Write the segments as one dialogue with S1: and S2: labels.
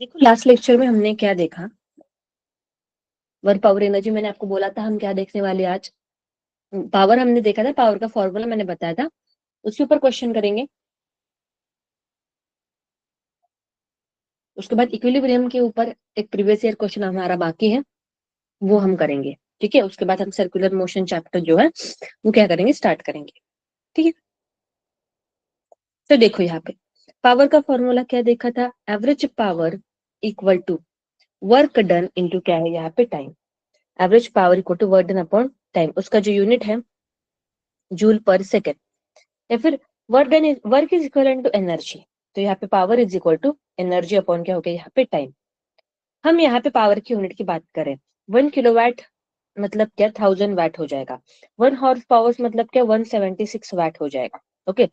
S1: देखो last lecture में हमने क्या देखा, वर्क पावर एनर्जी। मैंने आपको बोला था हम क्या देखने वाले आज। पावर हमने देखा था, पावर का फॉर्मूला मैंने बताया था, उसके ऊपर क्वेश्चन करेंगे। उसके बाद इक्विलिब्रियम के ऊपर एक प्रीवियस ईयर क्वेश्चन हमारा बाकी है, वो हम करेंगे। ठीक है, उसके बाद हम सर्कुलर मोशन चैप्टर जो है वो क्या करेंगे, स्टार्ट करेंगे। ठीक है, तो देखो यहाँ पे पावर का फॉर्मूला क्या देखा था, average power equal to work done into क्या है यहाँ पे time. Average power equal to work done upon time, उसका जो यूनिट है जूल पर सेकेंड। या फिर work is equal to energy, तो यहाँ पे power is equal to energy upon क्या हो गया यहाँ पे टाइम। हम यहाँ पे पावर की यूनिट की बात करें, 1 किलोवाट मतलब क्या 1000 वाट हो जाएगा। 1 हॉर्स पावर मतलब क्या 176 वाट हो जाएगा। ओके,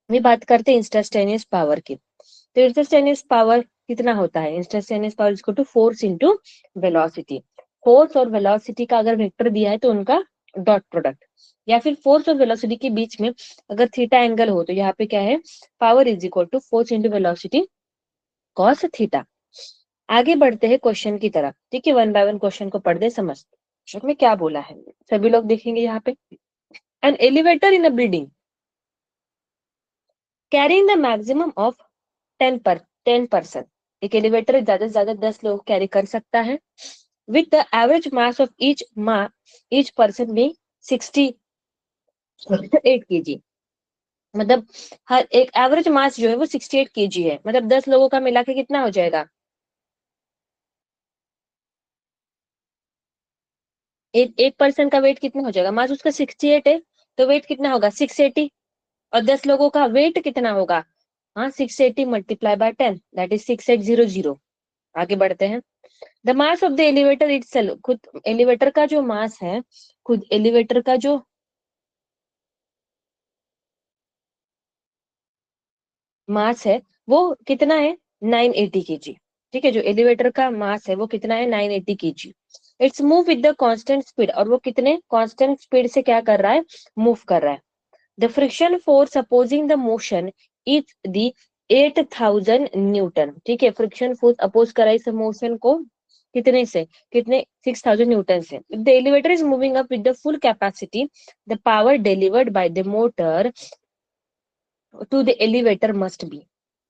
S1: ये बात करते हैं इंस्टेंटेनियस पावर की। तो इंस्टेंटेनियस पावर कितना होता है, instantaneous power equal to force into velocity. Force और वेलोसिटी का अगर वेक्टर दिया है तो उनका डॉट प्रोडक्ट, या फिर फोर्स और वेलोसिटी के बीच में अगर थीटा एंगल हो तो यहाँ पे क्या है, power is equal to force into velocity cos theta. आगे बढ़ते हैं क्वेश्चन की तरफ। ठीक है, वन बाय वन क्वेश्चन को पढ़ दे समझ में क्या बोला है, सभी लोग देखेंगे यहाँ पे। An elevator in a building carrying the maximum of 10%। एक एलिवेटर ज्यादा से ज्यादा 10 लोग कैरी कर सकता है, with the average mass of each person में 68 kg। मतलब हर एक एवरेज मास जो है वो 68 kg है, मतलब 10 लोगों का मिला के कितना हो जाएगा, एक पर्सन का वेट कितना हो जाएगा, मास उसका 68 है तो वेट कितना होगा 680। और 10 लोगों का वेट कितना होगा, हाँ 680 मल्टीप्लाई बाय 10 दैट इज 6800। आगे बढ़ते हैं। The mass of the elevator itself, खुद एलिवेटर का जो मास है, खुद एलिवेटर का जो मास है वो कितना है 980 kg। ठीक है, जो एलिवेटर का मास है वो कितना है 980 kg। It's move with the constant speed, और वो कितने कांस्टेंट स्पीड से क्या कर रहा है, मूव कर रहा है। The friction force opposing the motion is the 8000 Newton. ठीक है, फ्रिक्शन फोर्स अपोज कर रहा है इस मोशन को कितने से, कितने 6000 न्यूटन से। The elevator is moving up with the full capacity, the power delivered by the motor to the elevator must be.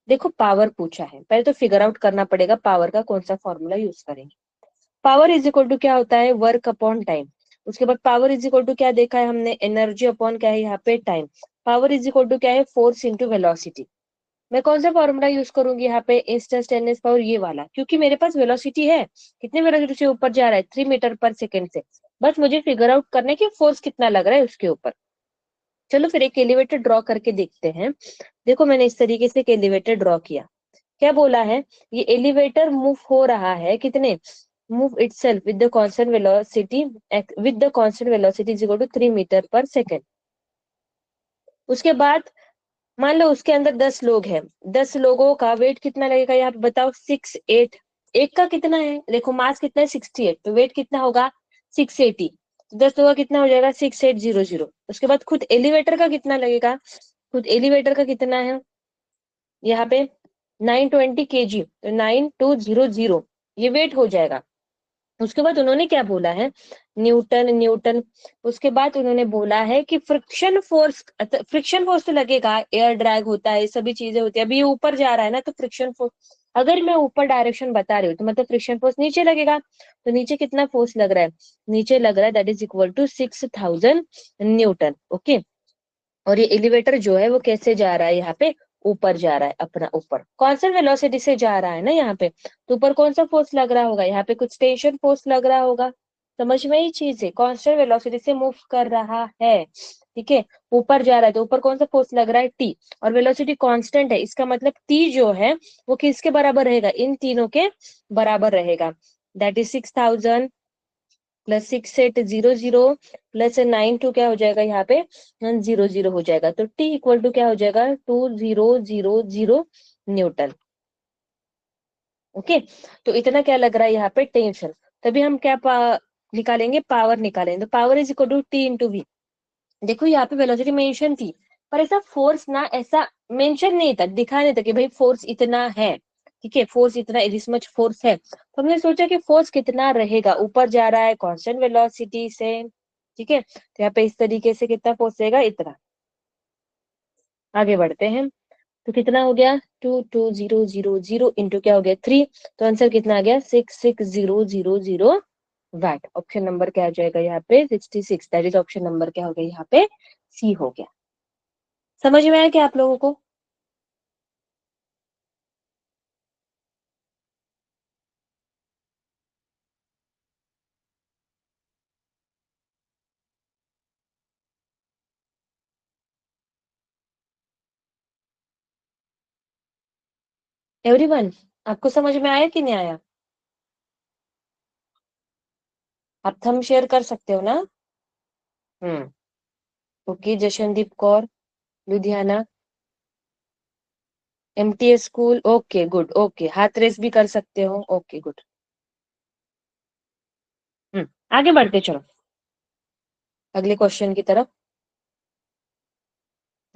S1: देखो पावर पूछा है, पहले तो फिगर आउट करना पड़ेगा पावर का कौन सा फॉर्मूला यूज करेंगे। पावर इज इक्वल टू क्या होता है, वर्क अपॉन टाइम। उसके बाद पावर इज इक्वल टू क्या देखा है हमने, एनर्जी अपॉन क्या है यहाँ पे time. Power is equal to क्या है, फोर्स इंटू वेलोसिटी। मैं कौन सा फॉर्मूला यूज करूंगी यहाँ पे, इंस्टेंटेनियस पावर ये वाला, क्योंकि मेरे पास वेलोसिटी है, कितने वेलोसिटी से ऊपर जा रहा है 3 मीटर पर सेकेंड से। बस मुझे फिगर आउट करना है कि फोर्स कितना लग रहा है उसके ऊपर। चलो फिर एक एलिवेटर ड्रॉ करके देखते हैं। देखो मैंने इस तरीके से एक एलिवेटर ड्रॉ किया। क्या बोला है, ये एलिवेटर मूव हो रहा है कितने, move itself with the constant velocity, with the constant velocity is equal to 3 metre per second. उसके बाद मान लो उसके अंदर 10 लोग हैं, 10 लोगों का वेट कितना लगेगा यहाँ पे बताओ, 68। एक का कितना है, देखो मास कितना है 68, तो वेट कितना होगा 680। 10 लोगों का कितना हो जाएगा 6800। उसके बाद खुद एलिवेटर का कितना लगेगा, खुद एलिवेटर का कितना है यहाँ पे 920 kg, तो 9200 ये वेट हो जाएगा। उसके बाद उन्होंने क्या बोला है, न्यूटन न्यूटन। उसके बाद उन्होंने बोला है कि फ्रिक्शन फोर्स तो लगेगा, एयर ड्रैग होता है, सभी चीजें होती है। अभी ये ऊपर जा रहा है ना, तो फ्रिक्शन फोर्स, अगर मैं ऊपर डायरेक्शन बता रही हूँ तो मतलब फ्रिक्शन फोर्स नीचे लगेगा। तो नीचे कितना फोर्स लग रहा है, नीचे लग रहा है that is equal to 6000 newton. Okay, और ये एलिवेटर जो है वो कैसे जा रहा है यहाँ पे, ऊपर जा रहा है, अपना ऊपर कांस्टेंट वेलोसिटी से जा रहा है ना यहाँ पे। तो ऊपर कौन सा फोर्स लग रहा होगा, यहाँ पे कुछ टेंशन फोर्स लग रहा होगा। समझ में ही चीज है, कांस्टेंट वेलोसिटी से मूव कर रहा है। ठीक है, ऊपर जा रहा है तो ऊपर कौन सा फोर्स लग रहा है, टी। और वेलोसिटी कांस्टेंट है, इसका मतलब टी जो है वो किसके बराबर रहेगा, इन तीनों के बराबर रहेगा। दैट इज 6000 प्लस 6800 प्लस 92 क्या हो जाएगा यहाँ पे 100 हो जाएगा। तो टी इक्वल टू क्या हो जाएगा 2000 न्यूटन। ओके, तो इतना क्या लग रहा है यहाँ पे टेंशन। तभी हम क्या निकालेंगे, पावर निकालेंगे। तो power is equal to T into V. देखो यहाँ पे वेलोसिटी मेंशन थी, पर ऐसा फोर्स ना ऐसा मेंशन नहीं था, दिखा नहीं था कि भाई फोर्स इतना है। ठीक है, फोर्स इतना, दिस मच फोर्स है, तो हमने सोचा कि फोर्स कितना रहेगा, ऊपर जा रहा है कांस्टेंट वेलोसिटी से, ठीक है, तो यहाँ पे इस तरीके से कितना फोर्स रहेगा, इतना। आगे बढ़ते हैं, तो कितना हो गया, 22000 इंटू क्या हो गया 3, तो आंसर कितना आ गया 66000 वैट। ऑप्शन नंबर क्या आ जाएगा यहाँ पे 66, दैट इज ऑप्शन नंबर क्या हो गया यहाँ पे सी हो गया। समझ में आया क्या आप लोगों को? एवरीवन, आपको समझ में आया कि नहीं आया? आप थंब शेयर कर सकते हो ना? हम्म। Okay, Jashandeep Kaur, Ludhiana, MTS school, okay good, okay, हाथ रेस भी कर सकते हो, ओके गुड। आगे बढ़ते चलो अगले क्वेश्चन की तरफ।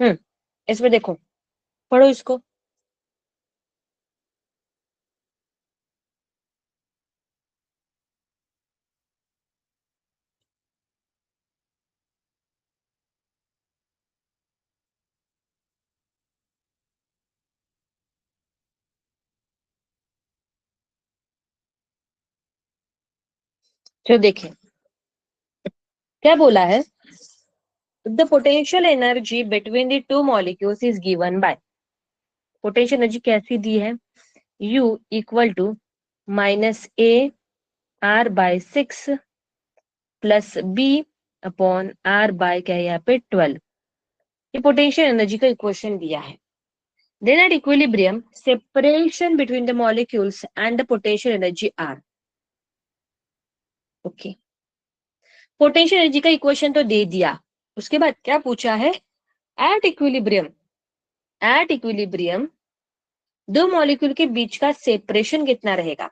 S1: हम्म, इसमें देखो, पढ़ो इसको। जो देखें क्या बोला है, the potential energy between the two molecules is given by, potential energy कैसी दी है, U equal to -A r/6 plus B upon R by क्या है यहाँ पे 12, ये पोटेंशियल एनर्जी का इक्वेशन दिया है। Then at equilibrium, separation between the molecules and the potential energy are. Okay. Potential energy का इक्वेशन तो दे दिया, उसके बाद क्या पूछा है, एट इक्विलिब्रियम, एट इक्विलिब्रियम दो मॉलिक्यूल के बीच का सेपरेशन कितना रहेगा।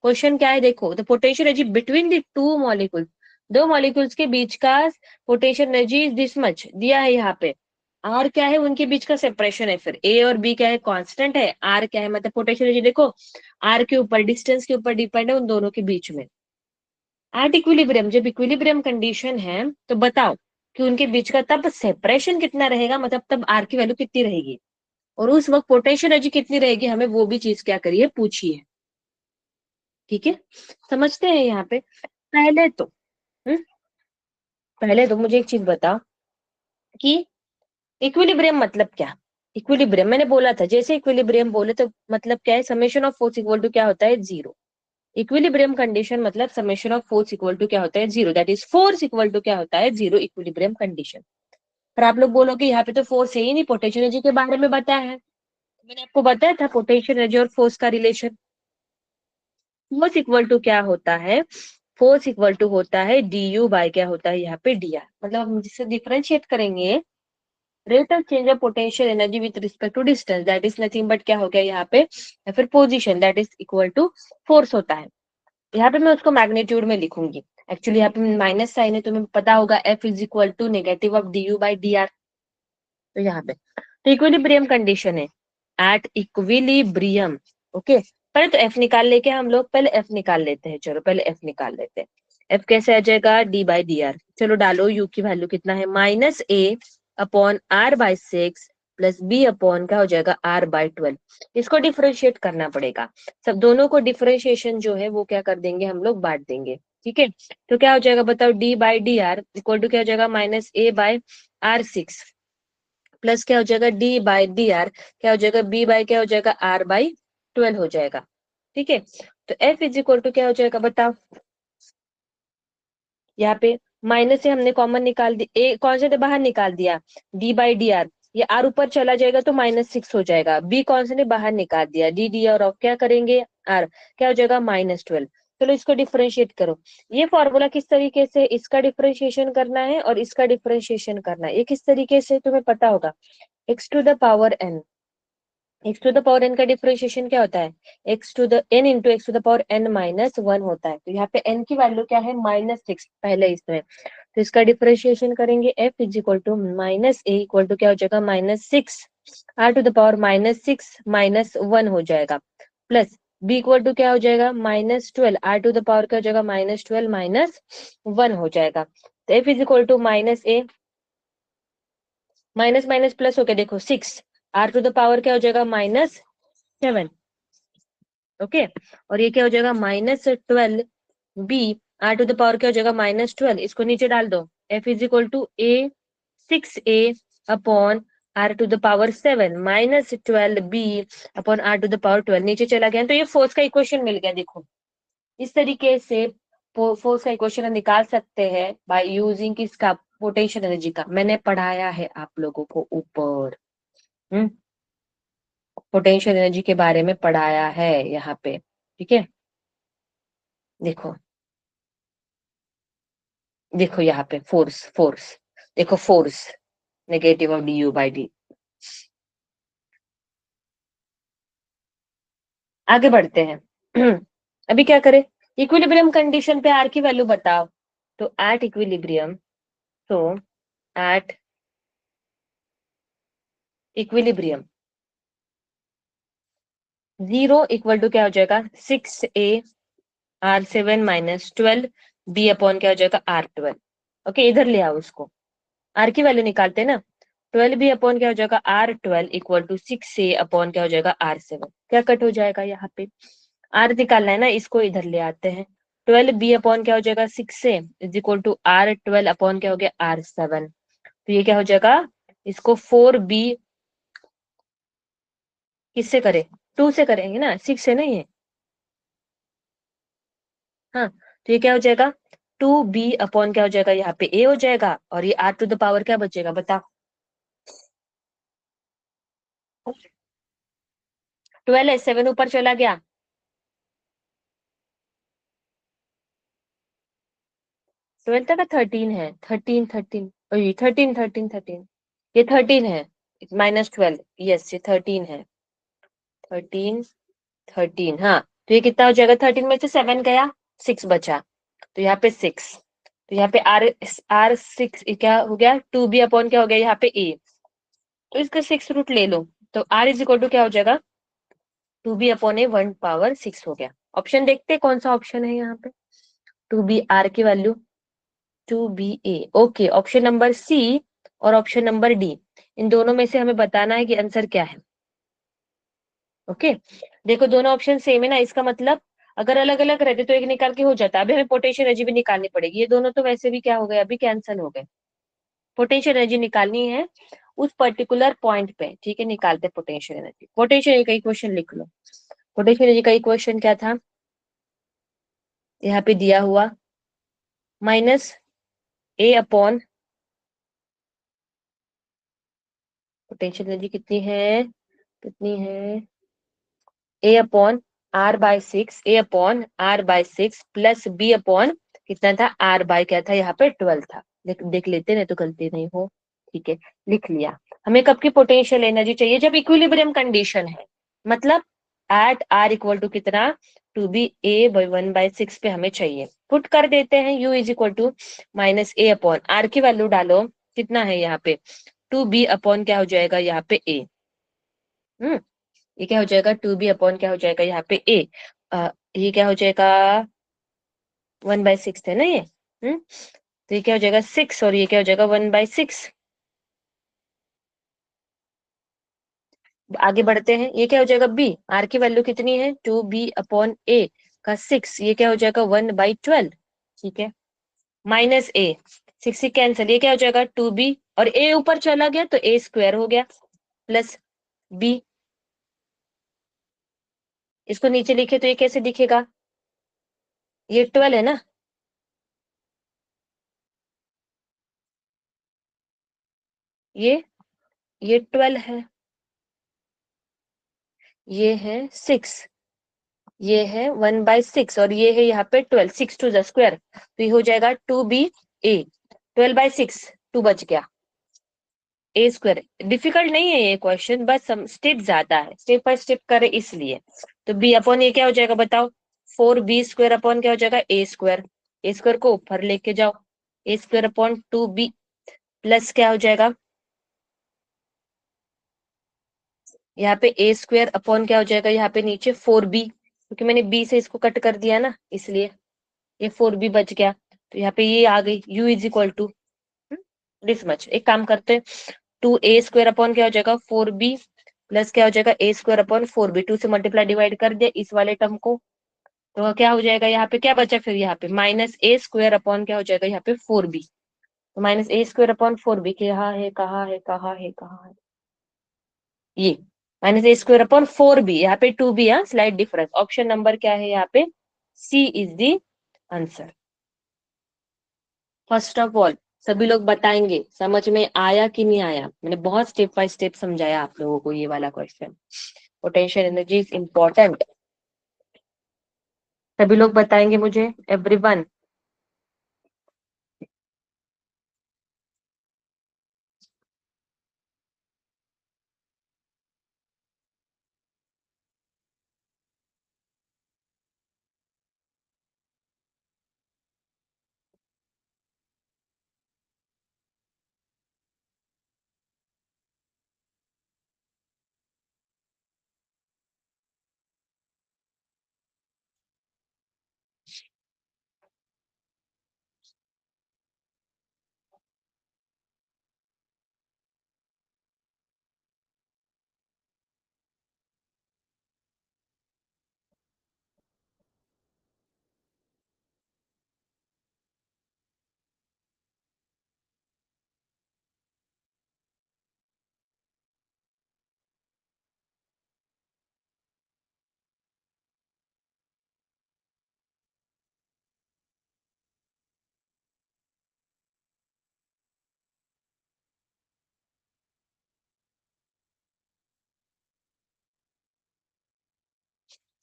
S1: क्वेश्चन क्या है देखो, the potential energy between the two molecule, दो मॉलिक्यूल्स के बीच का potential energy is this much दिया है यहाँ पे। आर क्या है, उनके बीच का सेपरेशन है, फिर ए और बी क्या है, कांस्टेंट है, आर क्या है, मतलब पोटेंशियल एनर्जी देखो आर के ऊपर, डिस्टेंस के ऊपर डिपेंड है उन दोनों के बीच में। एट इक्विलिब्रियम, जब इक्विलिब्रियम कंडीशन है तो बताओ कि उनके बीच का तब सेपरेशन कितना रहेगा, मतलब तब आर की वैल्यू कितनी रहेगी, और उस वक्त पोटेंशियल एनर्जी कितनी रहेगी, हमें वो भी चीज क्या करिए पूछिए। ठीक है, समझते हैं यहाँ पे। पहले तो हम्म, पहले तो मुझे एक चीज बता कि इक्विलिब्रियम मतलब क्या। इक्विलिब्रियम मैंने बोला था, जैसे इक्विलिब्रियम बोले तो मतलब क्या है, summation of force equal to क्या होता है, जीरो। इक्विलिब्रियम कंडीशन मतलब summation of force equal to क्या होता है, zero, that is force equal to क्या होता है, जीरो, इक्विलिब्रियम कंडीशन। पर आप लोग बोलोगे यहाँ पे तो फोर्स है ही नहीं, पोटेंशियल एनर्जी के बारे में बताया है, मैंने आपको बताया था पोटेंशियल एनर्जी और फोर्स का रिलेशन। फोर्स इक्वल टू क्या होता है, फोर्स इक्वल टू होता है डी यू बाय क्या होता है यहाँ पे डी आर, मतलब हम जिससे डिफरेंशिएट करेंगे rate of change of potential energy with respect to distance, that is nothing but क्या हो गया यहाँ पे, या फिर position, that is equal to force होता है। यहाँ पे मैं उसको मैग्नीट्यूड में लिखूंगी, एक्चुअली यहाँ पे माइनस साइन है, तुम्हें पता होगा f is equal to negative of d u by d r. तो यहाँ पे तो इक्विलिब्रियम कंडीशन है, एट इक्विलिब्रियम, ओके। पहले तो एफ निकाल लेके हम लोग, पहले एफ निकाल लेते हैं, चलो पहले एफ निकाल लेते हैं। एफ कैसे आ जाएगा, डी बाई डी आर, चलो डालो, यू की वैल्यू कितना है, -A upon R/6 plus B upon क्या हो जाएगा, R/12। इसको डिफरेंशिएट करना पड़ेगा, सब दोनों को डिफरेंशिएशन जो है वो क्या कर देंगे हम लोग, बांट देंगे। ठीक है, तो क्या हो जाएगा बताओ, d by d r equal to क्या हो जाएगा, -A/R6 प्लस क्या हो जाएगा, डी बाई डी आर क्या हो जाएगा, बी बाई क्या हो जाएगा, R/12 हो जाएगा। ठीक है, तो एफ इज इक्वल टू क्या हो जाएगा बताओ, यहाँ पे माइनस से हमने कॉमन निकाल दिया, ए कौन से बाहर निकाल दिया, डी बाई डी आर, ये आर ऊपर चला जाएगा तो -6 हो जाएगा, बी कौन से ने बाहर निकाल दिया, डी डी आर ऑफ क्या करेंगे आर, क्या हो जाएगा -12। चलो इसको डिफरेंशिएट करो, ये फॉर्मूला किस तरीके से, इसका डिफरेंशिएशन करना है और इसका डिफरेंशिएशन करना है, ये किस तरीके से तुम्हें पता होगा, x to the power n, x to the power n का डिफरेंशिएशन क्या होता है, x to the n into x to the power n -1 होता है, तो यहाँ पे एन की वैल्यू क्या है, -6 पहले इसमें, तो इसका डिफरेंशिएशन करेंगे f is equal to -A equal to क्या हो जाएगा, -6 आर टू द पावर -6 -1 हो जाएगा, प्लस बी इक्वल टू क्या हो जाएगा -12, आर टू द पावर क्या हो जाएगा -12 -1 हो जाएगा। तो f is equal to -a, minus minus plus हो गया, देखो 6, आर टू द पावर क्या हो जाएगा -7, ओके। और ये क्या हो जाएगा -12 b, r to the power क्या हो जाएगा -12, इसको नीचे डाल दो, f is equal to a 6a upon r to the power 7 -12b upon r to the power 12, नीचे चला गया। तो ये फोर्स का इक्वेशन मिल गया। देखो इस तरीके से फोर्स का इक्वेशन निकाल सकते हैं बाय यूजिंग किसका, पोटेंशियल एनर्जी का। मैंने पढ़ाया है आप लोगों को ऊपर, पोटेंशियल एनर्जी के बारे में पढ़ाया है यहाँ पे, ठीक है। देखो देखो यहाँ पे फोर्स, देखो force negative of d u by D. आगे बढ़ते हैं। अभी क्या करें, इक्विलिब्रियम कंडीशन पे आर की वैल्यू बताओ। तो एट इक्विलिब्रियम, तो एट इक्विलिब्रियम 0 इक्वल टू क्या हो जाएगा 6a r7 -12 b अपॉन क्या हो जाएगा r12। ओके, इधर ले आओ उसको, आर की वैल्यू निकालते हैं ना। 12 बी अपॉन क्या हो जाएगा r12 equal to 6a upon क्या हो जाएगा r7, क्या कट हो जाएगा यहाँ पे, आर निकालना है ना, इसको इधर ले आते हैं। 12 बी अपॉन क्या हो जाएगा 6a is equal to r12 upon क्या हो गया r7। तो ये क्या हो जाएगा, इसको 4b किससे करें, 2 से करेंगे ना, 6 से नहीं है। हाँ, तो ये क्या हो जाएगा 2b अपॉन क्या हो जाएगा यहाँ पे a हो जाएगा, और ये r टू द पावर क्या बचेगा बताओ, 12 है, 7 ऊपर चला गया, 12 का 13 है, 13 ये 13 है, -12, यस ये 13 है, 13 13, हाँ। तो ये कितना हो जाएगा, 13 में से 7 गया, 6 बचा, तो यहाँ पे 6, तो यहाँ पे R6 क्या हो गया 2b अपॉन क्या हो गया यहाँ पे a, तो इसका 6 रूट ले लो, तो R इज इक्वल टू क्या हो जाएगा 2b अपॉन a 1/6 हो गया। ऑप्शन देखते हैं कौन सा ऑप्शन है यहाँ पे, 2b R की value 2ba, okay, option number c और ऑप्शन नंबर डी, इन दोनों में से हमें बताना है कि आंसर क्या है। ओके, देखो दोनों ऑप्शन सेम है ना, इसका मतलब अगर अलग अलग रहते तो एक निकाल के हो जाता, अभी हमें पोटेंशियल एनर्जी भी निकालनी पड़ेगी, ये दोनों तो वैसे भी क्या हो गए अभी कैंसिल हो गए। पोटेंशियल एनर्जी निकालनी है उस पर्टिकुलर पॉइंट पे, ठीक है, निकालते पोटेंशियल एनर्जी। पोटेंशियल एनर्जी का इक्वेशन लिख लो, पोटेंशियल एनर्जी का इक्वेशन क्या था यहाँ पे दिया हुआ, -a अपॉन, पोटेंशियल एनर्जी कितनी है, कितनी है, A upon r/6, A upon r/6 plus B upon कितना था r बाय क्या था यहाँ पे 12 था, देख लेते नहीं तो गलती नहीं हो, ठीक है, लिख लिया। हमें कब की पोटेंशियल एनर्जी चाहिए, जब इक्विलिब्रियम कंडीशन है, मतलब एट r इक्वल टू कितना 2ba/1/6 पे हमें चाहिए। पुट कर देते हैं u is equal to -a upon r की वैल्यू डालो, कितना है यहाँ पे 2b अपॉन क्या हो जाएगा यहाँ पे a, ये क्या हो जाएगा 2b अपॉन क्या हो जाएगा यहाँ पे a, ये क्या हो जाएगा 1/6 है ना ये, तो ये क्या हो जाएगा 6 और ये क्या हो जाएगा 1/6। आगे बढ़ते हैं, ये क्या हो जाएगा b, r की वैल्यू कितनी है 2b अपॉन a का 6, ये क्या हो जाएगा 1/12, ठीक है, माइनस a, 6 से कैंसिल, ये क्या हो जाएगा 2b और a ऊपर चला गया तो a स्क्वायर हो गया, प्लस b, इसको नीचे लिखे तो ये कैसे दिखेगा, ये 12 है ना, ये 12 है, ये है 6, ये है 1/6 और ये है यहाँ पे 12, 6 टू द स्क्वायर, तो ये हो जाएगा 2ba, 12/6, 2 बच गया, ए स्क्वायर। डिफिकल्ट नहीं है ये क्वेश्चन, बस हम स्टेप ज्यादा है, स्टेप बाय स्टेप करें इसलिए। तो बी अपॉन ये क्या हो जाएगा बताओ, 4b² अपॉन क्या हो जाएगा ए स्क्वायर को ऊपर लेके जाओ, ए स्क्वायर अपॉन 2b प्लस क्या हो जाएगा यहाँ पे ए स्क्वायर अपॉन क्या हो जाएगा, यहाँ पे नीचे 4b, क्योंकि मैंने b से इसको कट कर दिया ना, इसलिए ये 4b बच गया। तो यहाँ पे ये आ गई u is equal to this much. एक काम करते, 2a स्क्वायर अपॉन क्या हो जाएगा 4b प्लस क्या हो जाएगा a स्क्वायर अपॉन 4b, 2 से मल्टीप्लाई डिवाइड कर दिया इस वाले टर्म को, तो क्या हो जाएगा यहाँ पे क्या बचा फिर, यहाँ पे माइनस ए स्क्वायर अपॉन क्या हो जाएगा यहाँ पे 4b। तो माइनस ए स्क्वायर अपॉन 4b कहाँ है, कहाँ है, कहाँ है, कहाँ है, ये माइनस ए स्क्वायर अपॉन 4b, यहाँ पे 2b है, स्लाइट डिफरेंस। ऑप्शन नंबर क्या है यहाँ पे, C is the answer. First of all सभी लोग बताएंगे समझ में आया कि नहीं आया, मैंने बहुत स्टेप बाय स्टेप समझाया आप लोगों को ये वाला question. Potential energy is important, सभी लोग बताएंगे मुझे, एवरीवन।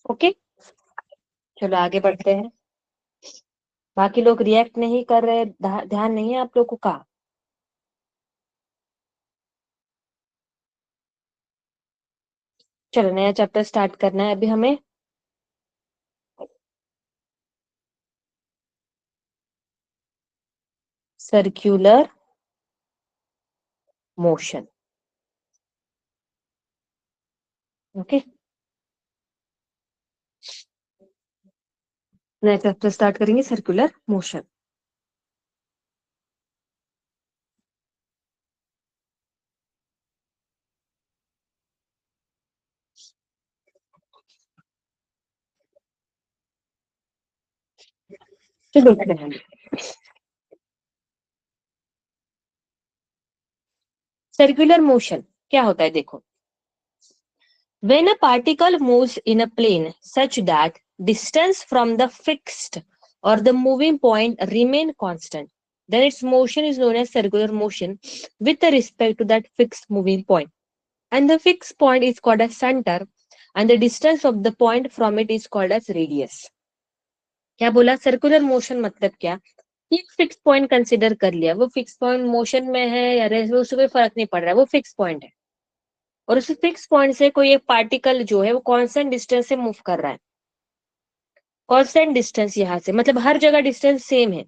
S1: ओके, चलो आगे बढ़ते हैं। बाकी लोग रिएक्ट नहीं कर रहे, ध्यान नहीं है आप लोगों का। चलो नया चैप्टर स्टार्ट करना है अभी हमें। Circular motion. ओके, नया चैप्टर स्टार्ट करेंगे, सर्कुलर मोशन। तो देखते हैं सर्कुलर मोशन क्या होता है, देखो। When a particle moves in a plane such that distance from the fixed or the moving point remain constant, then its motion is known as circular motion with respect to that fixed moving point. And the fixed point is called as center, and the distance of the point from it is called as radius. क्या बोला, circular motion मतलब क्या, एक fix point consider कर लिया, वो fix point motion में है या रेस्ट में उससे कोई फर्क नहीं पड़ रहा है, वो फिक्स पॉइंट है। और उस फिक्स पॉइंट से कोई एक पार्टिकल जो है वो कांस्टेंट डिस्टेंस से मूव कर रहा है। कांस्टेंट डिस्टेंस यहाँ से मतलब हर जगह डिस्टेंस सेम है,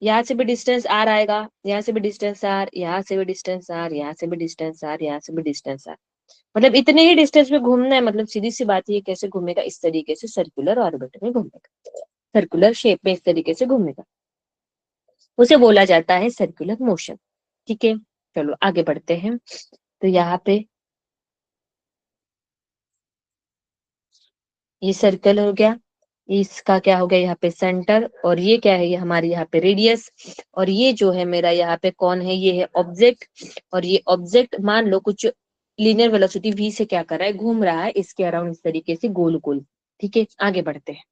S1: यहाँ से भी डिस्टेंस आर आएगा, यहाँ से भी डिस्टेंस आर, यहाँ से भी डिस्टेंस आर, यहाँ से भी डिस्टेंस आर, यहाँ से भी डिस्टेंस आर, मतलब इतने ही डिस्टेंस में घूमना है। मतलब सीधी सी बात है, ये कैसे घूमेगा, इस तरीके से सर्कुलर ऑर्बिट में घूमेगा, सर्कुलर शेप में इस तरीके से घूमेगा, उसे बोला जाता है सर्कुलर मोशन। ठीक है, चलो आगे बढ़ते हैं। तो यहाँ पे ये सर्कल हो गया, इसका क्या हो गया यहाँ पे सेंटर, और ये क्या है, ये हमारी यहाँ पे रेडियस, और ये जो है मेरा यहाँ पे कौन है, ये है ऑब्जेक्ट। और ये ऑब्जेक्ट मान लो कुछ लीनियर वेलोसिटी v से क्या कर रहा है, घूम रहा है इसके अराउंड इस तरीके से गोल गोल। ठीक है, आगे बढ़ते हैं।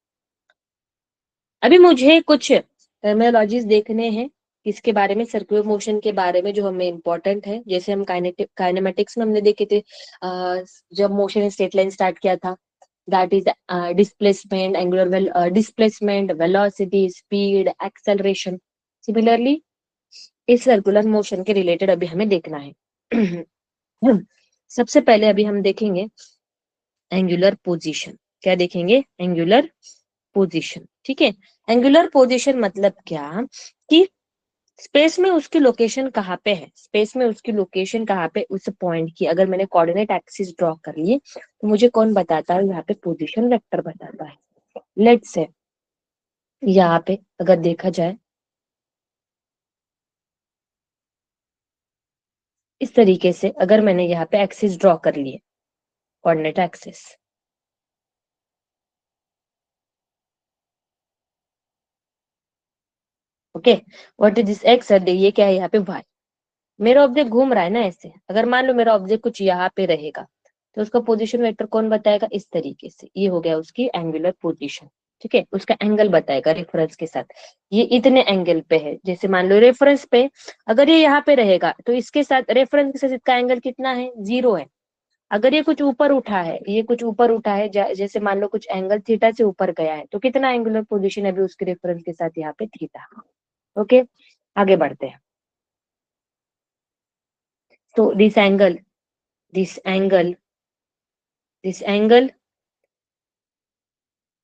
S1: अभी मुझे कुछ टर्मिनोलॉजीज देखने हैं इसके बारे में, सर्कुलर मोशन के बारे में, जो हमें इम्पोर्टेंट है। जैसे हम काइनेमेटिक्स में हमने देखे थे, जब मोशन स्ट्रेट लाइन स्टार्ट किया था, that is displacement, angular displacement, velocity, speed, acceleration. Similarly इस सर्कुलर मोशन के रिलेटेड अभी हमें देखना है। सबसे पहले अभी हम देखेंगे एंगुलर पोजीशन। क्या देखेंगे, एंगुलर पोजीशन। ठीक है, एंगुलर पोजीशन मतलब क्या कि स्पेस में उसकी लोकेशन कहाँ पे है, स्पेस में उसकी लोकेशन कहाँ पे, उस पॉइंट की अगर मैंने कोऑर्डिनेट एक्सिस ड्रॉ कर लिए तो मुझे कौन बताता है, यहाँ पे पोजीशन वेक्टर बताता है। लेट्स से यहाँ पे अगर देखा जाए इस तरीके से, अगर मैंने यहाँ पे एक्सिस ड्रॉ कर लिए, coordinate axis, okay, what is this x, ये क्या है यहाँ पे वाई। मेरा ऑब्जेक्ट घूम रहा है ना ऐसे, अगर मान लो मेरा ऑब्जेक्ट कुछ यहाँ पे रहेगा तो उसका पोजीशन वेक्टर कौन बताएगा, इस तरीके से, ये हो गया उसकी एंगुलर पोजीशन। ठीक है, उसका एंगल बताएगा रेफरेंस के साथ, ये इतने एंगल पे है। जैसे मान लो रेफरेंस पे अगर ये यहाँ पे रहेगा तो इसके साथ रेफरेंस के साथ इसका एंगल कितना है, 0 है। अगर ये कुछ ऊपर उठा है, ये कुछ ऊपर उठा है, जैसे मान लो कुछ एंगल थीटा से ऊपर गया है, तो कितना एंगुलर पोजीशन है अभी उसके रेफरेंस के साथ यहाँ पे, थीटा। ओके, आगे बढ़ते हैं। तो this angle this angle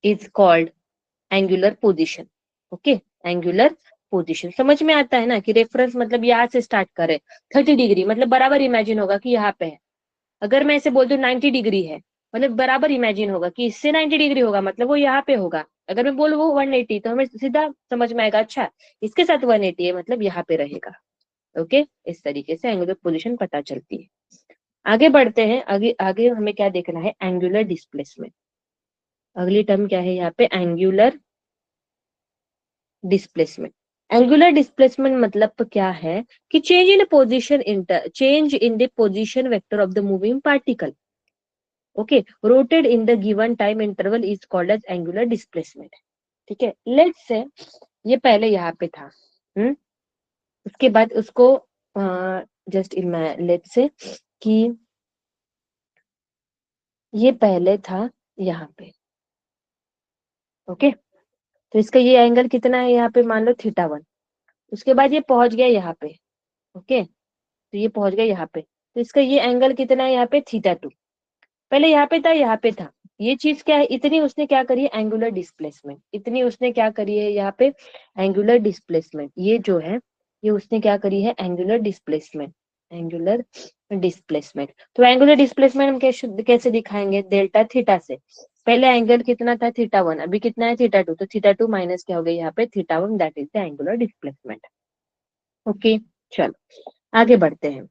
S1: is called angular position. Okay, angular position समझ में आता है ना, कि रेफरेंस मतलब यहाँ से स्टार्ट करे 30 डिग्री, मतलब बराबर इमेजिन होगा कि यहाँ पे है। अगर मैं इसे बोल दूं 90 डिग्री है, मतलब बराबर इमेजिन होगा कि इससे 90 डिग्री होगा, मतलब वो यहाँ पे होगा। अगर मैं बोलूँ वो 180, तो हमें सीधा समझ में आएगा, अच्छा इसके साथ 180 है, मतलब यहाँ पे रहेगा। ओके, इस तरीके से एंगुलर पोजीशन पता चलती है। आगे बढ़ते हैं, आगे आगे हमें क्या देखना है, एंगुलर डिस्प्लेसमेंट। अगली टर्म क्या है यहाँ पे, एंगुलर डिस्प्लेसमेंट। एंगुलर डिस्प्लेसमेंट मतलब तो क्या है कि change in the position vector of the moving particle, okay, rotated in the given time interval is called as angular displacement. ठीक है, लेट्स से ये पहले यहाँ पे था, उसके बाद उसको जस्ट लेट्स से कि ये पहले था यहाँ पे, ओके, तो इसका ये एंगल कितना है यहाँ पे, मान लो थीटा 1। उसके बाद ये पहुंच गया यहाँ पे, ओके, तो ये पहुंच गया यहाँ पे, तो इसका ये एंगल कितना है यहाँ पे, थीटा 2। पहले यहाँ पे था, यहाँ पे था, ये चीज क्या है, इतनी उसने क्या करी है, एंगुलर डिस्प्लेसमेंट, इतनी उसने क्या करी है यहाँ पे, एंगुलर डिस्प्लेसमेंट। ये जो है ये उसने क्या करी है, एंगुलर डिस्प्लेसमेंट, एंगुलर डिस्प्लेसमेंट। तो एंगुलर डिस्प्लेसमेंट हम कैसे कैसे दिखाएंगे, डेल्टा थीटा से। पहले एंगल कितना था, थीटा 1, अभी कितना है, थीटा 2, तो थीटा 2 माइनस क्या हो गया यहाँ पे, theta 1, that is the angular displacement. Okay, चलो आगे बढ़ते हैं।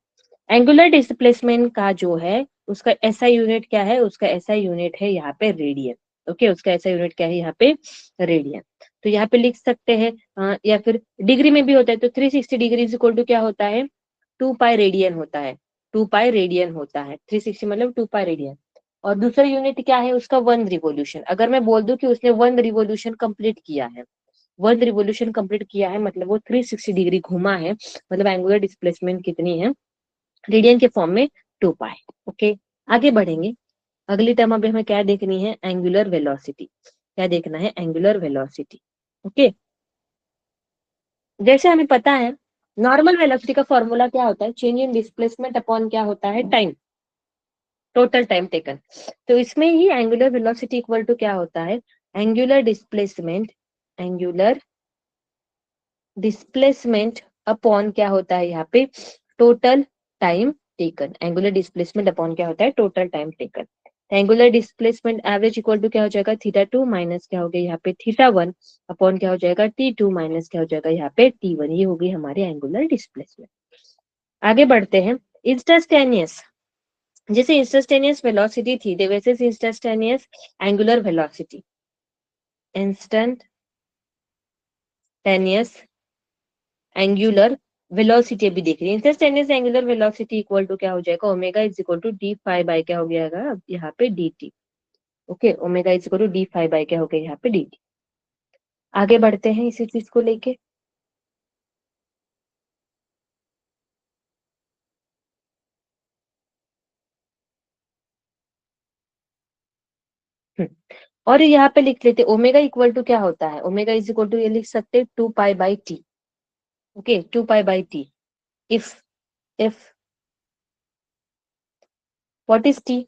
S1: एंगुलर डिस्प्लेसमेंट का जो है उसका एसआई यूनिट क्या है, उसका एसआई यूनिट है यहाँ पे रेडियन। ओके, उसका एसआई यूनिट क्या है यहाँ पे, रेडियन। तो यहाँ पे लिख सकते हैं, या फिर डिग्री में भी होता है, तो 360 डिग्री इज इक्वल टू क्या होता है, 2 पाई रेडियन होता है, 2 पाई रेडियन होता है, 360 मतलब 2 पाई रेडियन। और दूसरा यूनिट क्या है उसका, 1 रिवोल्यूशन। अगर मैं बोल दूं कि उसने 1 रिवोल्यूशन कंप्लीट किया है, 1 रिवोल्यूशन कंप्लीट किया है, मतलब वो 360 डिग्री घुमा है, मतलब एंगुलर डिस्प्लेसमेंट कितनी है, रेडियन के फॉर्म में 2 पाई। ओके, आगे बढ़ेंगे। अगली टर्म अभी हमें क्या देखनी है, एंगुलर वेलोसिटी। क्या देखना है, एंगुलर वेलोसिटी। ओके, जैसे हमें पता है नॉर्मल वेलोसिटी का फॉर्मूला क्या होता है, चेंज इन डिस्प्लेसमेंट अपॉन क्या होता है, टाइम, टोटल टाइम टेकन। तो इसमें ही एंगुलर वेलोसिटी इक्वल टू क्या होता है, angular displacement, angular displacement upon क्या होता है यहाँ पे, total time taken. Angular displacement upon क्या होता है, total time taken. Angular displacement average equal to क्या हो जाएगा, थीटा 2 माइनस क्या हो गया यहाँ पे, थीटा 1 अपॉन क्या हो जाएगा, T2 माइनस क्या हो जाएगा यहाँ पे, T1। ये हो गई हमारी एंगुलर डिस्प्लेसमेंट। आगे बढ़ते हैं, इंस्टेंटेनियस। जैसे इंस्टेंटेनियस वेलोसिटी थी, वैसे instantaneous angular velocity, instantaneous angular velocity अभी देख रही है। Instantaneous angular velocity equal to क्या हो जाएगा, omega is equal to d phi by क्या हो गया यहाँ पे, d t. Okay, omega is equal to d phi by क्या हो गया यहाँ पे, डी टी। आगे बढ़ते हैं इसी चीज को लेके। और यहाँ पे लिख लेते ओमेगा इक्वल टू क्या होता है, ओमेगा इज इक्वल टू ये लिख सकते 2 pi by t. Okay, 2 pi by t. If if what is t,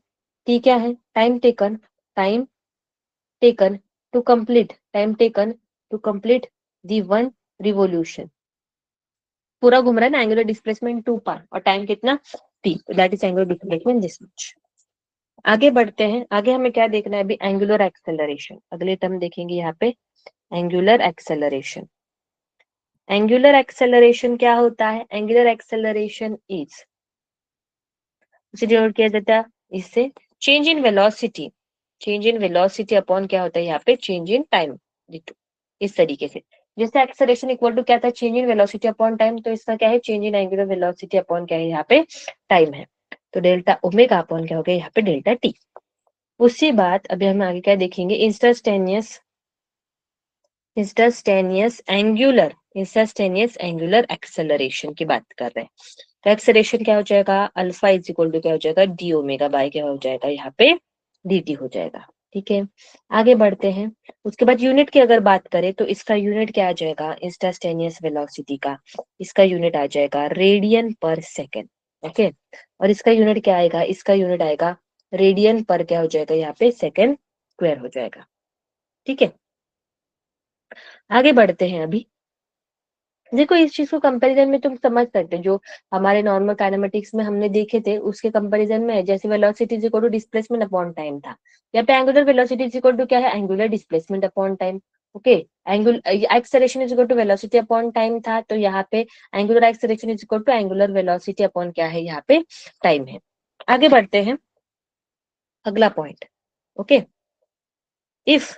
S1: t क्या है, time taken, time taken to complete, time taken to complete the 1 revolution. पूरा घूम रहा है ना, एंगुलर डिस्प्लेसमेंट 2 पाई और टाइम कितना t, that is angular displacement this much. आगे बढ़ते हैं, आगे हमें क्या देखना है अभी, एंगुलर एक्सेलरेशन। अगले टर्म देखेंगे यहाँ पे एंगुलर एक्सेलरेशन। एंगुलर एक्सेलरेशन क्या होता है, एंगुलर एक्सेलरेशन इज, उसे डिनोट किया जाता है इससे change in velocity, change in velocity upon क्या होता है यहाँ पे, चेंज इन टाइम। इस तरीके से, जैसे एक्सेलरेशन इक्वल टू क्या था, change in velocity upon time, तो इसका क्या है, change in angular velocity upon क्या है यहाँ पे, टाइम है। तो डेल्टा ओमेगा अपॉन क्या हो गया यहाँ पे, डेल्टा टी। उसी बात अभी हम आगे क्या देखेंगे, इंस्टेंटेनियस एंगुलर एक्सेलरेशन की बात कर रहे हैं। तो एक्सेलरेशन क्या हो जाएगा, अल्फा इज इक्वल टू क्या हो जाएगा, डी ओमेगा बाय क्या हो जाएगा यहाँ पे, डी टी हो जाएगा। ठीक है, आगे बढ़ते हैं। उसके बाद यूनिट की अगर बात करें तो इसका यूनिट क्या आ जाएगा, इंस्टेंटेनियस वेलोसिटी का, इसका यूनिट आ जाएगा रेडियन पर सेकेंड। ओके, और इसका यूनिट क्या आएगा, इसका यूनिट आएगा रेडियन पर क्या हो जाएगा यहाँ पे, सेकेंड स्क्वायर हो जाएगा। ठीक है, आगे बढ़ते हैं। अभी देखो इस चीज को कंपैरिजन में तुम समझ सकते हो, जो हमारे नॉर्मल काइनेमेटिक्स में हमने देखे थे उसके कंपैरिजन में है। जैसे velocity is equal to displacement upon time था, यहाँ पे angular velocity is equal to क्या है, angular displacement upon time. Okay, angular acceleration is equal to velocity upon time था, तो यहाँ पे angular acceleration is equal to angular velocity upon क्या है यहाँ पे, टाइम है। आगे बढ़ते हैं, अगला point. Okay, if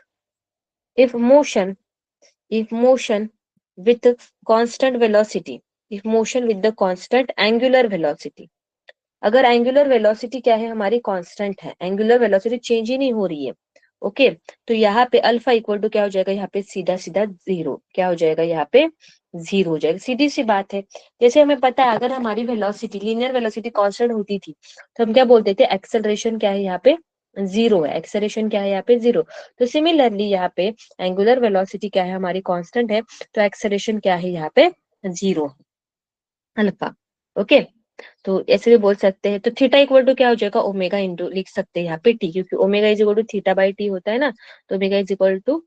S1: if motion if motion with constant velocity, if motion with the constant angular velocity, अगर एंगुलर वेलोसिटी क्या है हमारी, कांस्टेंट है, एंगुलर वेलोसिटी चेंज ही नहीं हो रही है। ओके, तो यहाँ पे अल्फा इक्वल टू क्या हो जाएगा यहाँ पे, सीधा सीधा जीरो, क्या हो जाएगा यहाँ पे, जीरो हो जाएगा। सीधी सी बात है, जैसे हमें पता है अगर हमारी वेलोसिटी, लीनियर वेलोसिटी कांस्टेंट होती थी तो हम क्या बोलते थे, एक्सेलरेशन क्या है यहाँ पे, जीरो है, एक्सेलरेशन क्या है यहाँ पे, जीरो। तो सिमिलरली यहाँ पे एंगुलर वेलोसिटी क्या है हमारी, कांस्टेंट है, तो एक्सेलरेशन क्या है यहाँ पे, जीरो, अल्फा। ओके, तो ऐसे भी बोल सकते हैं। तो थीटा इक्वल टू क्या हो जाएगा, ओमेगा इंटू, लिख सकते हैं यहाँ पे टी, क्योंकि omega is equal to theta by t होता है ना, तो omega is equal to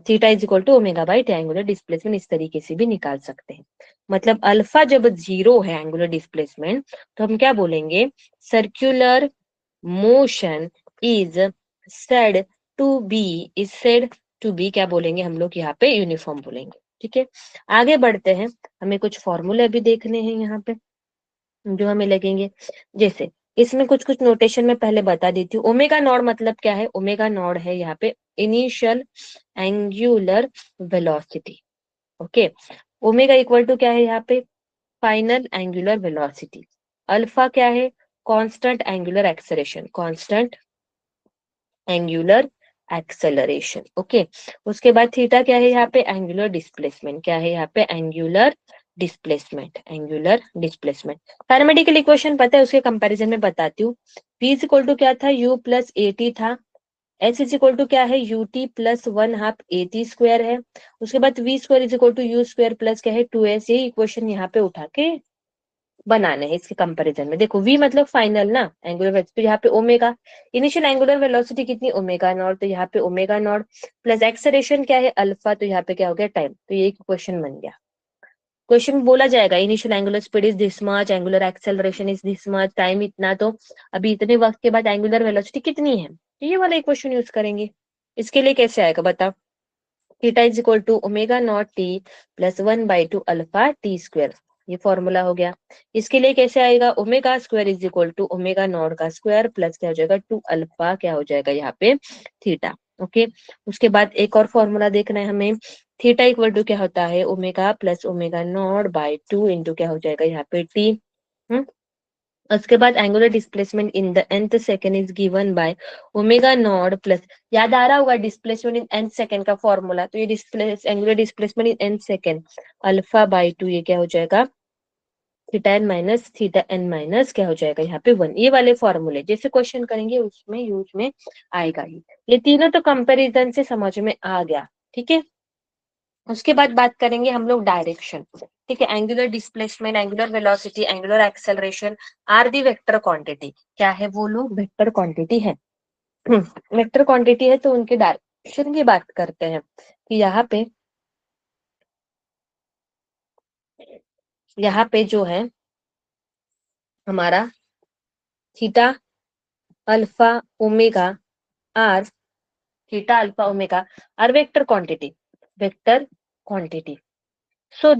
S1: theta is equal to omega by t, angular displacement इस तरीके से भी निकाल सकते हैं। मतलब अल्फा जब जीरो है एंगुलर डिस्प्लेसमेंट, तो हम क्या बोलेंगे, circular motion is said to be, is said to be क्या बोलेंगे हम लोग यहाँ पे, यूनिफॉर्म बोलेंगे। ठीक है, आगे बढ़ते हैं, हमें कुछ फॉर्मूले भी देखने हैं यहाँ पे जो हमें लगेंगे। जैसे इसमें कुछ कुछ नोटेशन में पहले बता देती हूँ। ओमेगा नॉड मतलब क्या है, ओमेगा नॉड है यहाँ पे initial angular velocity. Okay, omega equal to क्या है यहाँ पे, फाइनल एंगुलर वेलोसिटी। अल्फा क्या है, constant angular acceleration, constant angular acceleration. Okay, उसके बाद थीटा क्या है यहाँ पे, एंगुलर डिस्प्लेसमेंट, क्या है यहाँ पे, angular displacement, angular displacement. Paramedical equation पता है, उसके कंपैरिजन में बताती हूँ। v इज इक्वल टू क्या था, u प्लस ए टी था, s इज इक्वल टू क्या है, u t plus one half a t square है। उसके बाद v square is equal to u square plus क्या है, 2s। यही इक्वेशन यहाँ पे उठा के बनाने हैं इसके कंपैरिजन में। देखो v मतलब फाइनल ना एंगुलर वेलोसिटी, यहाँ पे ओमेगा, इनिशियल एंगुलर वेलोसिटी कितनी, ओमेगा नॉट, तो यहाँ पे ओमेगा नॉट प्लस एक्सेलरेशन क्या है, अल्फा, तो यहाँ पे क्या हो गया, टाइम। तो ये क्वेश्चन बन गया। क्वेश्चन बोला जाएगा initial angular speed is this much, angular acceleration is this much, time इतना, तो अभी इतने वक्त के बाद एंगुलर वेलोसिटी कितनी है, तो ये वाला इक्वेशन यूज करेंगे। इसके लिए कैसे आएगा बता, theta is equal to omega naught t plus one by two alpha t square, ये फॉर्मूला हो गया। इसके लिए कैसे आएगा, omega square is equal to omega naught का स्क्वायर प्लस क्या हो जाएगा, टू अल्फा क्या हो जाएगा यहाँ पे, थीटा। ओके, उसके बाद एक और फॉर्मूला देखना है हमें, थीटा इक्वल टू क्या होता है, omega plus omega naught by two into क्या हो जाएगा यहाँ पे टी। उसके बाद angular displacement in the nth second is given by omega naught plus, याद आ रहा होगा डिस्प्लेसमेंट इन nth सेकंड का फॉर्मूला, तो ये angular displacement in nth second alpha by two, ये क्या हो जाएगा, theta n minus theta n minus क्या हो जाएगा यहाँ पे वन। ये वाले फॉर्मूले जैसे क्वेश्चन करेंगे उसमें यूज में आएगा ही। ये तीनों तो कंपेरिजन से समझ में आ गया। ठीक है, उसके बाद बात करेंगे हम लोग डायरेक्शन। ठीक है, angular displacement, angular velocity, angular acceleration are the vector quantity, क्या है वो लोग, वेक्टर क्वांटिटी है। वेक्टर क्वांटिटी है तो उनके डायरेक्शन की बात करते हैं कि यहाँ पे यहाँ पे जो है हमारा theta alpha omega are, theta alpha omega are vector quantity, vector quantity. So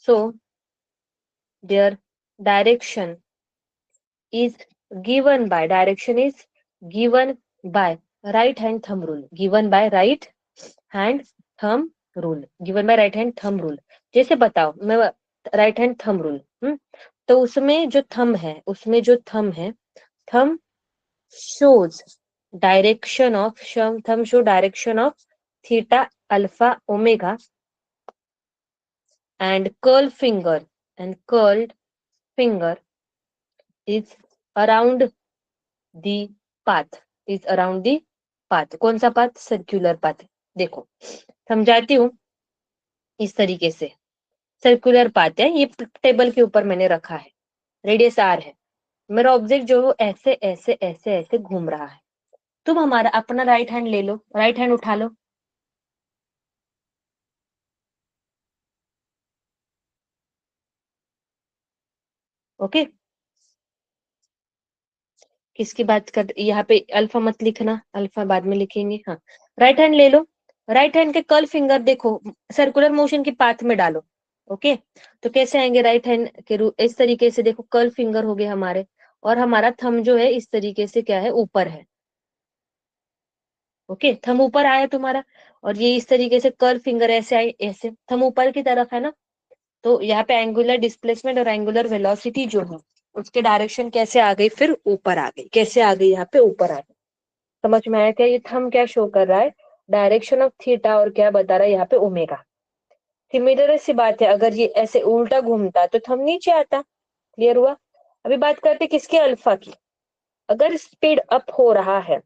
S1: so their direction is direction is given by right hand thumb rule, given by right hand thumb rule, given by right hand thumb rule. जैसे बताओ मैं right hand thumb rule, तो उसमें जो thumb है thumb shows thumb show direction of theta alpha omega and curled finger is around the path कौन सा path? Circular path. देखो समझाती हूँ इस तरीके से, सर्कुलर पाथ है, ये टेबल के ऊपर मैंने रखा है, रेडियस आर है, मेरा ऑब्जेक्ट जो वो ऐसे ऐसे ऐसे ऐसे घूम रहा है। तुम हमारा अपना राइट हैंड ले लो, राइट हैंड उठा लो, ओके। किसकी बात कर, यहाँ पे अल्फा मत लिखना, अल्फा बाद में लिखेंगे। हाँ, राइट हैंड ले लो, राइट हैंड के कर्ल फिंगर देखो सर्कुलर मोशन के पाथ में डालो, ओके। तो कैसे आएंगे राइट हैंड के इस तरीके से, देखो कर्ल फिंगर हो गए हमारे, और हमारा थंब जो है इस तरीके से क्या है, ऊपर है, ओके। थंब ऊपर आया तुम्हारा, और ये इस तरीके से कर्ल फिंगर ऐसे आए, ऐसे थंब ऊपर की तरफ है ना, तो यहाँ पे एंगुलर डिस्प्लेसमेंट और एंगुलर वेलोसिटी जो है उसके डायरेक्शन कैसे आ गई, फिर ऊपर आ गई, कैसे आ गई, यहाँ पे ऊपर आ गई। समझ में आया क्या? ये थंब क्या शो कर रहा है, डायरेक्शन ऑफ थीटा, और क्या बता रहा है यहाँ पे ओमेगा। सिमिलर सी बात है, अगर ये ऐसे उल्टा घूमता तो थंब नीचे आता। क्लियर हुआ? अभी बात करते किसके, अल्फा की। अगर स्पीड अप हो रहा है,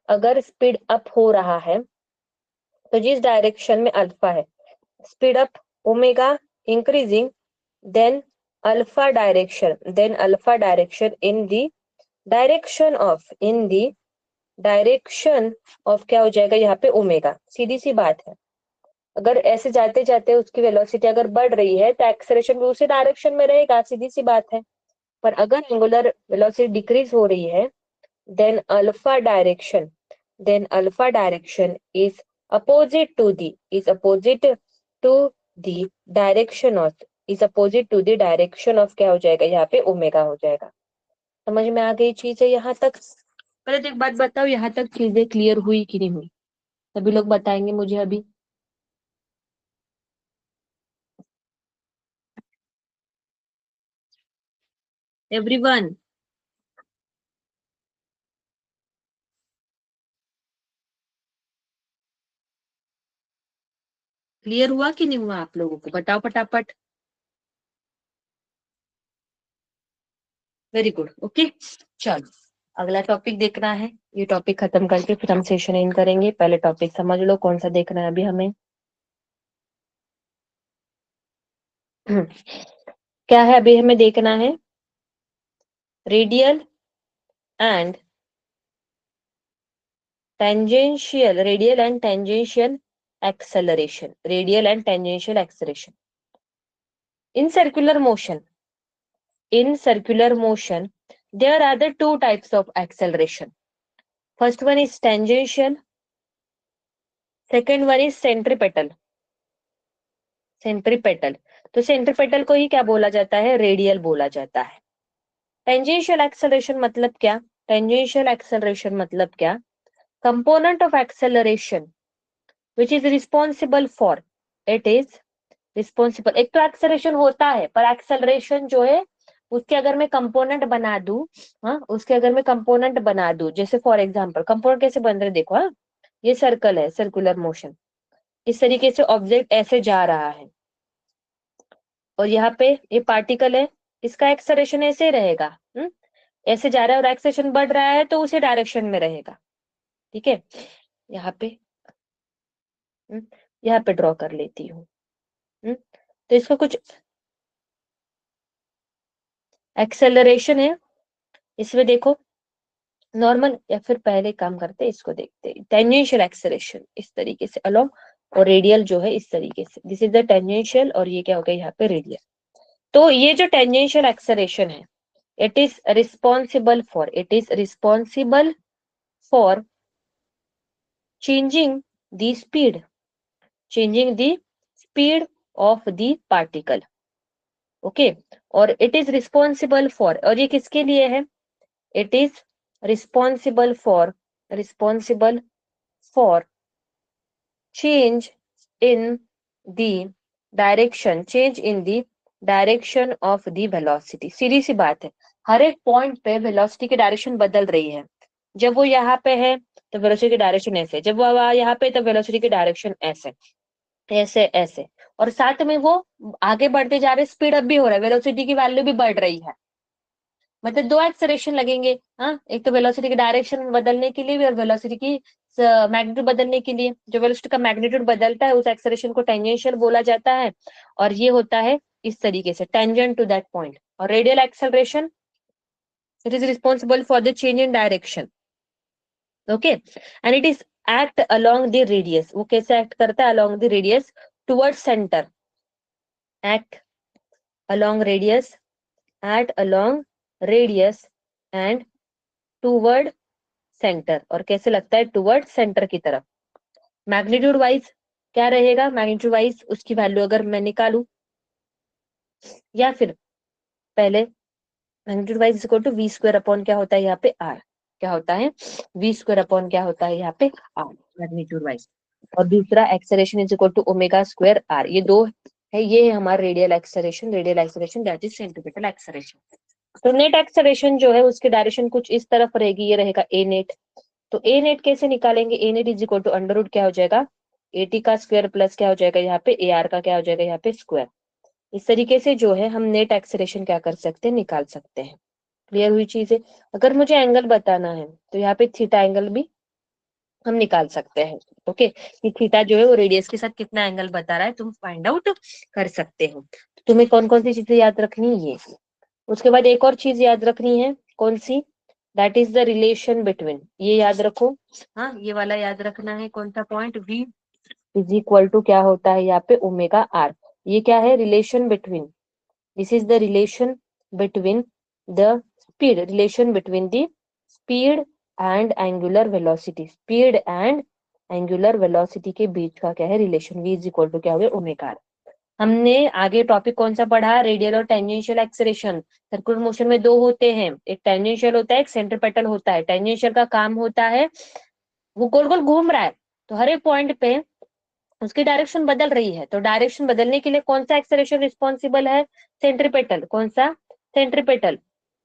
S1: अगर स्पीड अप हो रहा है तो जिस डायरेक्शन में अल्फा है, speed up omega increasing, then alpha direction in the direction of क्या हो जाएगा यहाँ पे, ओमेगा। सीधी सी बात है, अगर ऐसे जाते जाते उसकी वेलोसिटी अगर बढ़ रही है तो एक्सेलरेशन भी उसी डायरेक्शन में रहेगा, सीधी सी बात है। पर अगर एंगुलर वेलोसिटी डिक्रीज हो रही है, then alpha direction is opposite to the direction of क्या हो जाएगा यहाँ पे, ओमेगा हो जाएगा। समझ में आ गई चीज है यहाँ तक? पहले तो एक बात बताओ, यहाँ तक चीजें क्लियर हुई कि नहीं हुई? सभी लोग बताएंगे मुझे अभी। एवरीवन क्लियर हुआ कि नहीं हुआ आप लोगों को? बताओ फटाफट। Very good, okay. चलो अगला टॉपिक देखना है, ये टॉपिक खत्म करके फिर हम सेशन एंड करेंगे। पहले टॉपिक समझ लो कौन सा देखना है अभी हमें। क्या है अभी हमें देखना है, radial and tangential acceleration, in circular motion there are the two types of acceleration. First one is tangential, second one is centripetal. तो सेंट्रीपेटल को ही क्या बोला जाता है, रेडियल बोला जाता है। टेंजेंशियल एक्सेलरेशन मतलब क्या, component of acceleration which is responsible for, it is responsible, एक तो एक्सेलरेशन होता है पर एक्सेलरेशन जो है उसके अगर मैं कंपोनेंट बना दूं, हाँ उसके अगर मैं कंपोनेंट बना दूं, जैसे फॉर एग्जांपल कंपोनेंट कैसे बन रहे देखो, हाँ ये सर्कल है, सर्कुलर मोशन, इस तरीके से ऑब्जेक्ट ऐसे जा रहा है, और यहाँ पे ये पार्टिकल है, इसका एक्सेलरेशन ऐसे रहेगा, ऐसे जा रहा है और एक्सेलरेशन बढ़ रहा है तो उसी डायरेक्शन में रहेगा, ठीक है। यहाँ पे यहाँ पे ड्रॉ कर लेती हूँ, तो इसका कुछ एक्सेलरेशन है, इसमें देखो नॉर्मल, या फिर पहले काम करते इसको देखते, टेंजेंशियल एक्सेलरेशन इस तरीके से अलोंग और रेडियल जो है इस तरीके से, दिस इज द टेंजेंशियल, और ये क्या हो गया यहाँ पे रेडियल। तो ये जो टेंजेंशियल एक्सेलरेशन है, it is responsible for changing the speed, changing the speed of the particle. Okay, और इट इज रिस्पॉन्सिबल फॉर, और ये किसके लिए है, it is responsible for change in the change in the direction of the velocity. सीधी सी बात है, हर एक पॉइंट पे वेलोसिटी की डायरेक्शन बदल रही है। जब वो यहाँ पे है तो वेलोसिटी की डायरेक्शन ऐसे, जब वो यहाँ पे तो वेलोसिटी की डायरेक्शन ऐसे ऐसे ऐसे, और साथ में वो आगे बढ़ते जा रहे, स्पीड अप भी हो रहा है, वेलोसिटी की वैल्यू भी बढ़ रही है। मतलब दो एक्सेलरेशन लगेंगे, हाँ, एक तो वेलोसिटी की डायरेक्शन बदलने के लिए भी, और वेलोसिटी की मैग्नीट्यूड बदलने के लिए। जो वेलोसिटी का मैग्नीट्यूड बदलता है उस एक्सेलरेशन को टेंजेंशियल बोला जाता है, और ये होता है इस तरीके से, टेंजेंट टू दैट पॉइंट। और radial acceleration, it is responsible for the change in direction, okay, and it is act along the radius. वो कैसे एक्ट करता है, along the radius towards centre, act along radius, at along radius and toward centre, और कैसे लगता है, toward centre की तरफ। मैग्नीट्यूड वाइज क्या रहेगा, मैग्नीट्यूड वाइज उसकी वैल्यू अगर मैं निकालू, या फिर पहले magnitude wise is equal to v square upon क्या होता है यहाँ पे आर, क्या होता है, वी स्क्वायर अपॉन क्या होता है यहाँ पे आर, मैग्नीट्यूड वाइज। और दूसरा acceleration is equal to omega square r, ये दो है, ये है हमारा radial acceleration that is centripetal acceleration. तो नेट एक्सेलरेशन जो है उसकी डायरेक्शन कुछ इस तरफ रहेगी, ये रहेगा ए नेट। तो ए नेट कैसे निकालेंगे, A net is equal to under root क्या हो जाएगा, ए टी का स्क्वायर प्लस क्या हो जाएगा यहाँ पे ए आर का क्या हो जाएगा यहाँ पे स्क्वायर। इस तरीके से जो है हम नेट एक्सेलरेशन क्या कर सकते हैं, निकाल सकते हैं। क्लियर हुई चीज है। अगर मुझे एंगल बताना है तो यहाँ पे थीटा एंगल भी हम निकाल सकते हैं, ओके, कि थीटा जो है वो रेडियस के साथ कितना एंगल बता रहा है, तुम फाइंड आउट कर सकते हो। तुम्हें कौन कौन सी चीजें याद रखनी है, ये। उसके बाद एक और चीज याद रखनी है, कौन सी, that is the relation between, ये याद रखो, हाँ, ये वाला याद रखना है, कौन सा point, v is equal to क्या होता है यहाँ पे ओमेगा आर। ये क्या है, relation between, this is the between relation between the speed and angular velocity, speed and angular velocity के बीच का क्या है relation, v is equal to क्या हो गया ओमेगा आर। हमने आगे टॉपिक कौन सा पढ़ा, रेडियल और टेंजेंशियल एक्सेलरेशन। सर्कुलर मोशन में दो होते हैं, एक टेंजेंशियल होता है, एक सेंट्रीपेटल होता है। टेंजेंशियल का काम होता है, वो गोल गोल घूम रहा है, तो हर एक पॉइंट पे उसकी डायरेक्शन बदल रही है, तो डायरेक्शन बदलने के लिए कौन सा एक्सेलरेशन रिस्पॉन्सिबल है, सेंट्रीपेटल, कौन सा, सेंट्रीपेटल।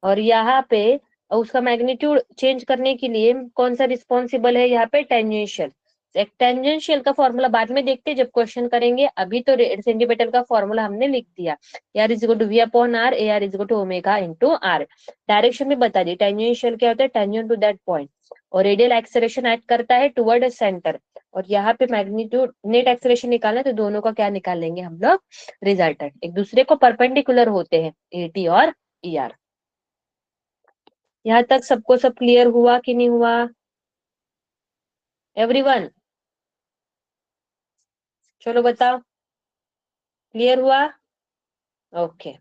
S1: और यहाँ पे उसका मैग्नीट्यूड चेंज करने के लिए कौन सा रिस्पॉन्सिबल है, यहाँ पे टेंजेंशियल। एक टेंजेंशियल का फॉर्मूला बाद में देखते हैं जब क्वेश्चन करेंगे, अभी तो सेंटीमीटर का फॉर्मूला हमने लिख दिया, r is equal to v upon r, a r is equal to omega into r. Direction भी बता दी, टेंजेंशियल क्या होता है, टेंजेंट टू दैट पॉइंट, और रेडियल एक्सेलरेशन एक्ट करता है टुवर्ड सेंटर। और यहाँ पे मैग्नीट्यूड नेट एक्सेलरेशन निकालना है, तो दोनों का क्या निकाल लेंगे हम लोग, रिजल्टेंट, एक दूसरे को परपेंडिकुलर होते हैं, एटी और ई आर। यहाँ तक सबको सब क्लियर हुआ कि नहीं हुआ, एवरीवन, चलो बताओ, क्लियर हुआ, ओके,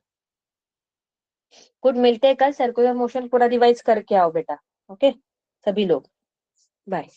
S1: गुड, मिलते हैं कल, सर्कुलर मोशन पूरा रिवाइज करके आओ बेटा, ओके, सभी लोग, बाय।